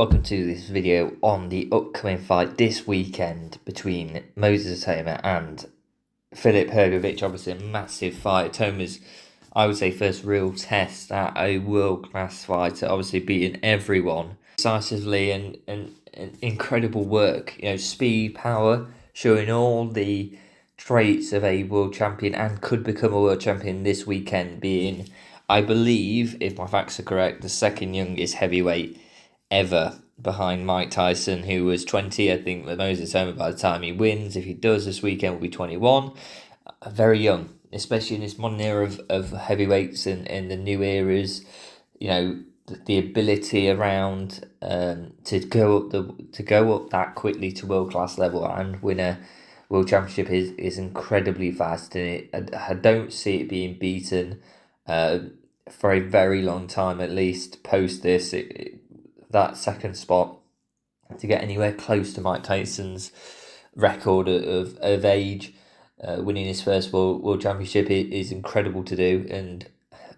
Welcome to this video on the upcoming fight this weekend between Moses Itauma and Filip Hrgovic. Obviously a massive fight. Itauma's, I would say, first real test at a world-class fighter, obviously beating everyone decisively and incredible work. Speed, power, showing all the traits of a world champion and could become a world champion this weekend, being, I believe, if my facts are correct, the second youngest heavyweight ever behind Mike Tyson, who was 20. I think that Moses Itauma, by the time he wins, if he does this weekend, will be 21. Very young, especially in this modern era of heavyweights and the new eras. The ability around to go up that quickly to world class level and win a world championship is incredibly fast, and I don't see it being beaten for a very long time, at least post this. That second spot, to get anywhere close to Mike Tyson's record of age, winning his first world championship is incredible to do, and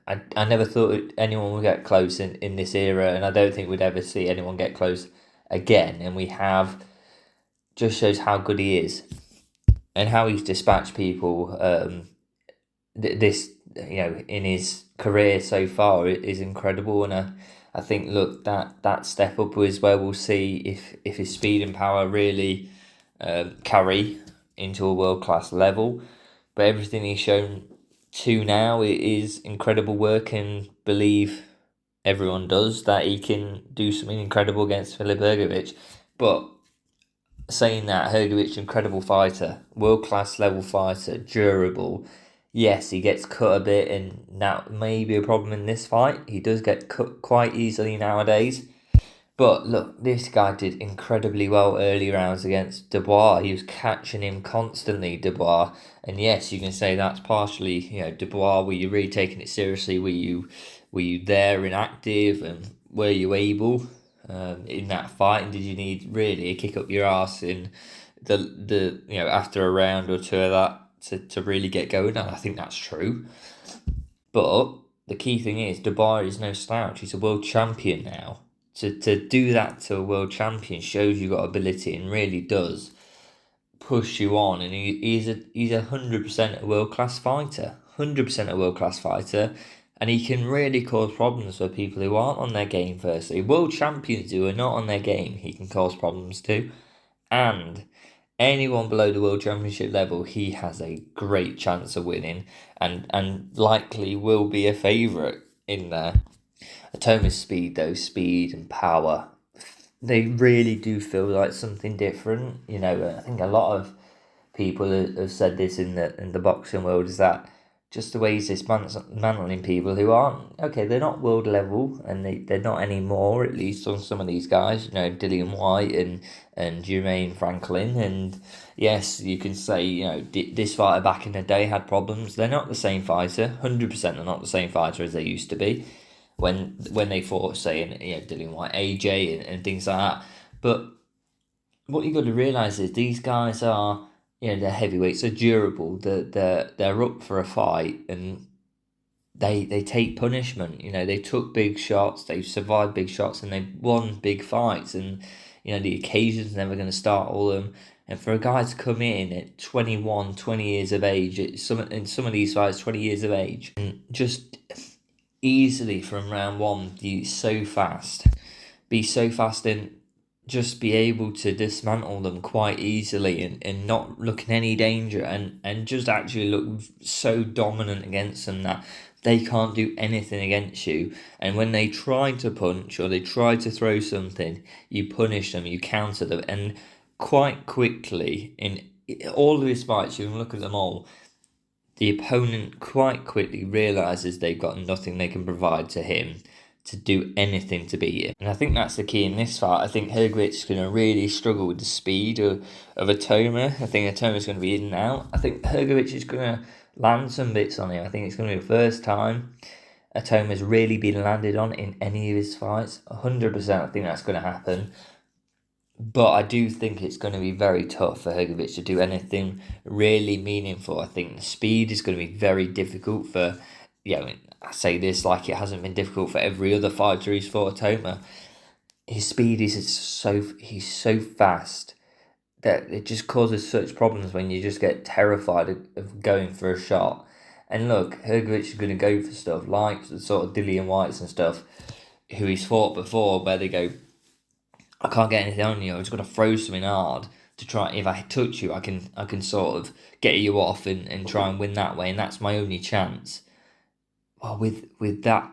I never thought anyone would get close in this era, and I don't think we'd ever see anyone get close again. And we have, just shows how good he is and how he's dispatched people. In his career so far is incredible, and I think, look, that step up is where we'll see if his speed and power really carry into a world-class level. But everything he's shown to now is incredible work, and believe everyone does that he can do something incredible against Filip Hrgovic. But saying that, Hrgovic, incredible fighter, world-class level fighter, durable. Yes, he gets cut a bit, and that may be a problem in this fight. He does get cut quite easily nowadays. But look, this guy did incredibly well early rounds against Dubois. He was catching him constantly, Dubois. And yes, you can say that's partially, Dubois, were you really taking it seriously? Were you there and active? And were you able in that fight? And did you need really a kick up your arse in the after a round or two of that to really get going? And I think that's true. But the key thing is, Dubois is no slouch. He's a world champion now. To do that to a world champion shows you got ability and really does push you on. And he's 100% a world-class fighter. 100% a world-class fighter. And he can really cause problems for people who aren't on their game, firstly. World champions who are not on their game, he can cause problems to. And anyone below the world championship level, he has a great chance of winning and likely will be a favourite in there. Itauma's speed and power, they really do feel like something different. I think a lot of people have said this in the boxing world, is that just the way he's dismantling people who aren't, okay, they're not world level, and they're not anymore, at least on some of these guys, Dillian Whyte and Jermaine Franklin. And yes, you can say, this fighter back in the day had problems. They're not the same fighter, 100% they're not the same fighter as they used to be when they fought, say, Dillian Whyte, AJ and things like that. But what you got to realise is these guys are, they're heavyweights, they're durable, they're up for a fight, and they take punishment. They took big shots, they've survived big shots, and they've won big fights, and the occasion's never going to startle them. And for a guy to come in at 21, 20 years of age, in some of these fights, 20 years of age, and just easily from round one be so fast and just be able to dismantle them quite easily and not look in any danger and just actually look so dominant against them that they can't do anything against you. And when they try to punch or they try to throw something, you punish them, you counter them, and quite quickly in all of his fights, you can look at them all, the opponent quite quickly realises they've got nothing they can provide to him to do anything to beat him. And I think that's the key in this fight. I think Hrgovic is going to really struggle with the speed of Itauma. I think Itauma's going to be in and out. I think Hrgovic is going to land some bits on him. I think it's going to be the first time Itauma's really been landed on in any of his fights. 100% I think that's going to happen. But I do think it's going to be very tough for Hrgovic to do anything really meaningful. I think the speed is going to be very difficult for, I say this like it hasn't been difficult for every other fighter who's fought Itauma. his speed is he's so fast that it just causes such problems when you just get terrified of going for a shot. And look, Hrgovic is going to go for stuff like the sort of Dillian Whites and stuff, who he's fought before, where they go, I can't get anything on you. I'm just going to throw something hard to try. If I touch you, I can sort of get you off and try and win that way, and that's my only chance. Well, with that,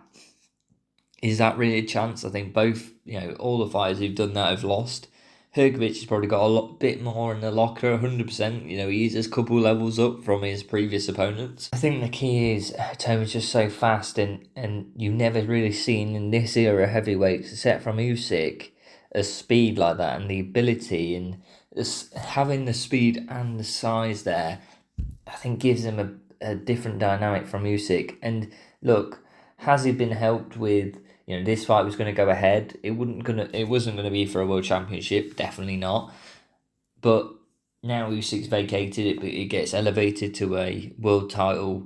is that really a chance? I think both, all the fighters who've done that have lost. Hrgovic has probably got a lot bit more in the locker, 100%. He's just a couple levels up from his previous opponents. I think the key is Toma's just so fast, and you've never really seen in this era heavyweights, except from Usyk, a speed like that and the ability and having the speed and the size there. I think gives him a different dynamic from Usyk. And look, has he been helped with? This fight was going to go ahead. It wasn't gonna be for a world championship. Definitely not. But now Usyk's vacated it, but it gets elevated to a world title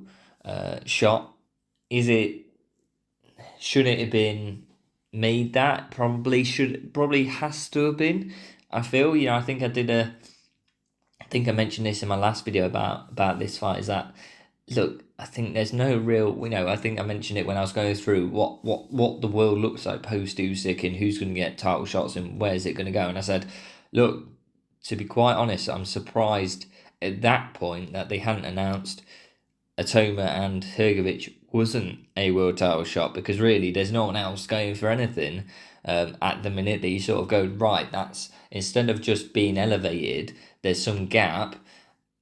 shot. Should it have been made that? Probably has to have been. I feel. I think I think I mentioned this in my last video about this fight. Is that, look, I think there's no real, I think I mentioned it when I was going through what the world looks like post Usyk and who's going to get title shots and where's it going to go. And I said, look, to be quite honest, I'm surprised at that point that they hadn't announced Itauma and Hrgovic wasn't a world title shot, because really there's no one else going for anything at the minute that you sort of go, right, that's, instead of just being elevated, there's some gap.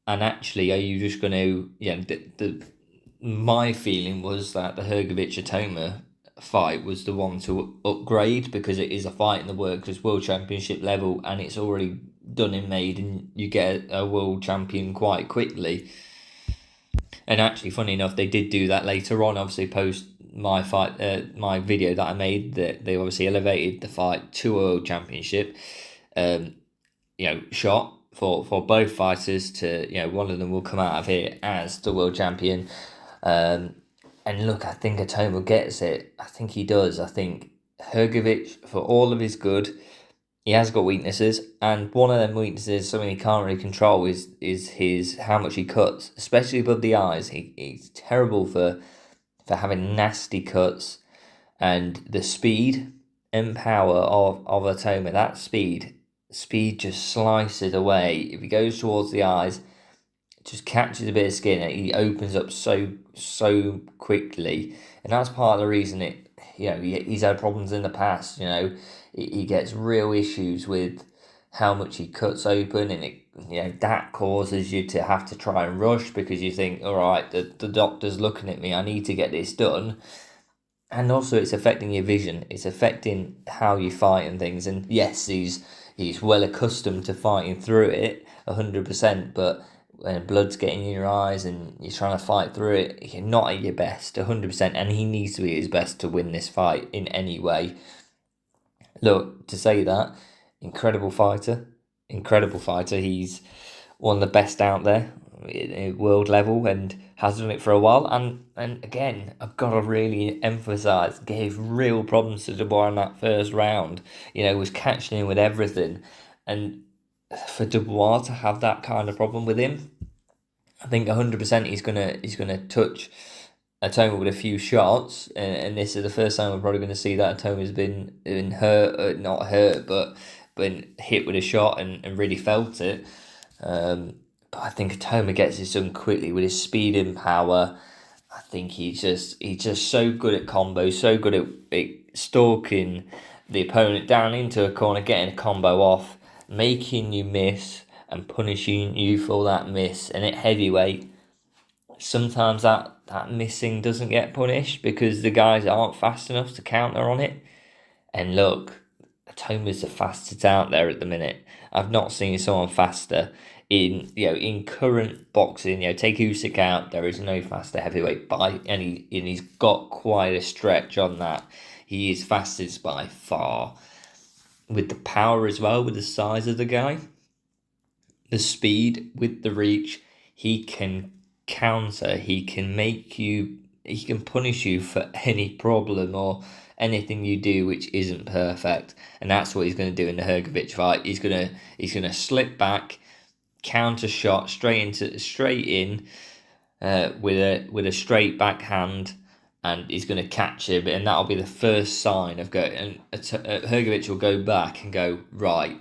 And actually, are you just going to, my feeling was that the Hrgovic-Itauma fight was the one to upgrade, because it is a fight in the works, it's world championship level, and it's already done and made, and you get a world champion quite quickly. And actually, funny enough, they did do that later on, obviously post my fight, my video that I made, that they obviously elevated the fight to a world championship shot for both fighters to, one of them will come out of here as the world champion. And look, I think Itauma gets it. I think he does. I think Hrgovic, for all of his good, he has got weaknesses, and one of them weaknesses, something he can't really control, is his how much he cuts, especially above the eyes. He's terrible for having nasty cuts, and the speed and power of Itauma, that speed just slices away. If he goes towards the eyes, it just catches a bit of skin, and he opens up so quickly, and that's part of the reason he's had problems in the past. He gets real issues with how much he cuts open, and that causes you to have to try and rush, because you think, all right, the doctor's looking at me, I need to get this done. And also it's affecting your vision, it's affecting how you fight and things. And yes, he's well accustomed to fighting through it 100%, but when blood's getting in your eyes and you're trying to fight through it, you're not at your best 100%, and he needs to be his best to win this fight in any way. Look, to say that, incredible fighter. He's one of the best out there at world level, and has done it for a while. And again, I've got to really emphasise, gave real problems to Dubois in that first round. Was catching him with everything. And for Dubois to have that kind of problem with him, I think 100% he's gonna touch Itauma with a few shots, and this is the first time we're probably going to see that Itauma's been hurt, not hurt, but been hit with a shot and really felt it. But I think Itauma gets it done quickly with his speed and power. I think he's just so good at combos, so good at stalking the opponent down into a corner, getting a combo off, making you miss and punishing you for that miss. And at heavyweight, sometimes that missing doesn't get punished because the guys aren't fast enough to counter on it. And look, Itauma's the fastest out there at the minute. I've not seen someone faster in current boxing. Take Usyk out, there is no faster heavyweight and he's got quite a stretch on that. He is fastest by far, with the power as well, with the size of the guy, the speed, with the reach. He can counter, he can make you punish you for any problem or anything you do which isn't perfect, and that's what he's going to do in the Hrgovic fight. He's gonna slip back, counter shot straight in with a straight backhand, and he's going to catch him, and that'll be the first sign of go. And Hrgovic will go back and go, right,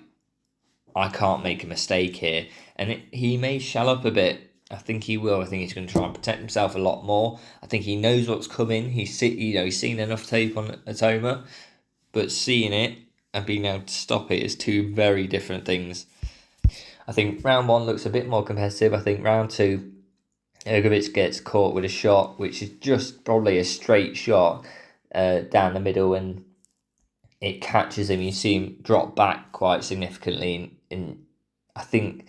I can't make a mistake here, and he may shell up a bit. I think he will. I think he's going to try and protect himself a lot more. I think he knows what's coming. He's seen enough tape on Itauma, but seeing it and being able to stop it is two very different things. I think round one looks a bit more competitive. I think round two, Hrgovic gets caught with a shot which is just probably a straight shot down the middle, and it catches him. You see him drop back quite significantly, and I think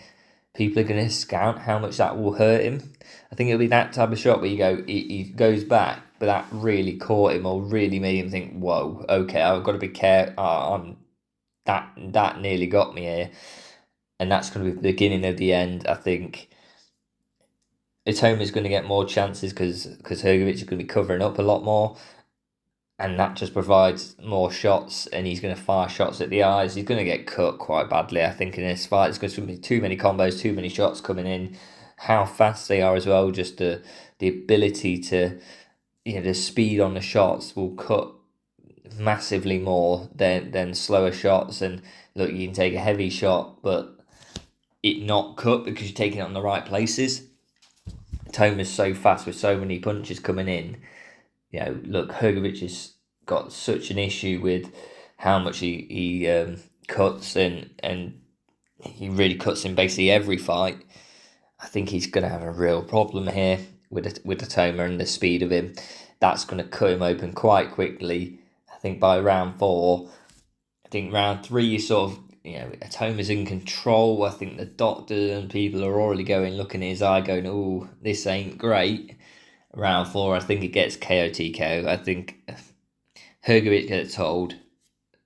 people are going to discount how much that will hurt him. I think it'll be that type of shot where he goes back, but that really caught him or really made him think, whoa, okay, I've got to be careful. That nearly got me here. And that's going to be the beginning of the end. I think Itauma is going to get more chances because Hrgovic is going to be covering up a lot more. And that just provides more shots, and he's going to fire shots at the eyes. He's going to get cut quite badly, I think, in this fight. There's going to be too many combos, too many shots coming in. How fast they are as well, just the ability to, the speed on the shots will cut massively more than slower shots. And look, you can take a heavy shot, but it not cut because you're taking it on the right places. Itauma's so fast with so many punches coming in. Look, Hrgovic has got such an issue with how much he cuts, and he really cuts in basically every fight. I think he's going to have a real problem here with Itauma and the speed of him. That's going to cut him open quite quickly. I think by round 4, I think round 3, you sort of, Itauma's in control. I think the doctor and people are already looking at his eye going, oh, this ain't great. Round 4, I think it gets KO TKO. I think Hrgovic gets told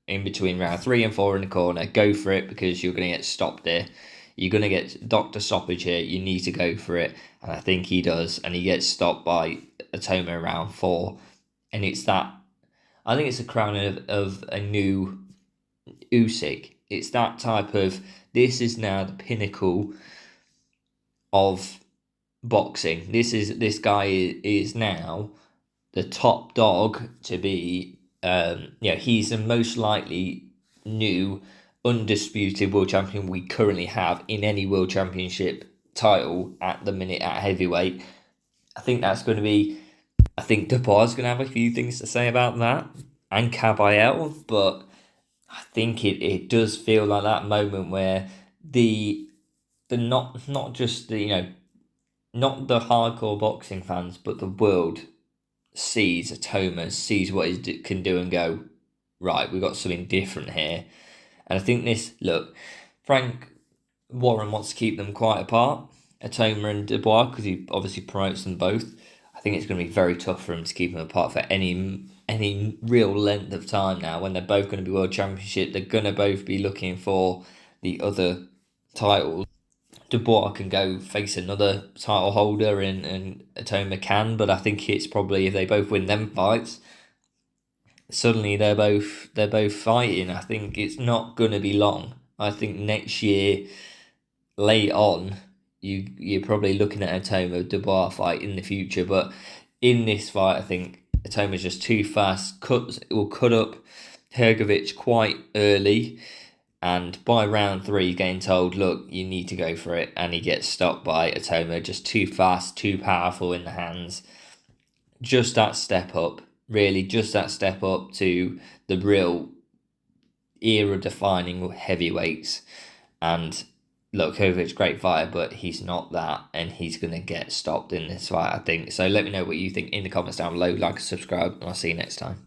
in between round 3 and 4 in the corner, go for it because you're going to get stopped there. You're going to get doctor stoppage here. You need to go for it. And I think he does. And he gets stopped by Itauma in round 4. And it's that, I think it's a crown of a new Usyk. It's that type of, this is now the pinnacle of boxing. This guy is now the top dog to be. He's the most likely new undisputed world champion we currently have in any world championship title at the minute at heavyweight. I think that's going to be. I think Dubois is going to have a few things to say about that, and Caballero, but I think it does feel like that moment where the not just the not the hardcore boxing fans, but the world sees Itauma, sees what he can do and go, right, we've got something different here. And I think Frank Warren wants to keep them quite apart, Itauma and Dubois, because he obviously promotes them both. I think it's going to be very tough for him to keep them apart for any real length of time now. When they're both going to be world championship, they're going to both be looking for the other titles. Dubois can go face another title holder and Itauma can, but I think it's probably if they both win them fights, suddenly they're both fighting. I think it's not going to be long. I think next year, late on, you're probably looking at a Itauma Dubois fight in the future. But in this fight, I think Itauma's just too fast. Will cut up Hrgovic quite early. And by round 3, getting told, look, you need to go for it. And he gets stopped by Itauma, just too fast, too powerful in the hands. Just that step up, really, just that step up to the real era-defining heavyweights. And look, Hrgovic's great fighter, but he's not that. And he's going to get stopped in this fight, I think. So let me know what you think in the comments down below. Like and subscribe, and I'll see you next time.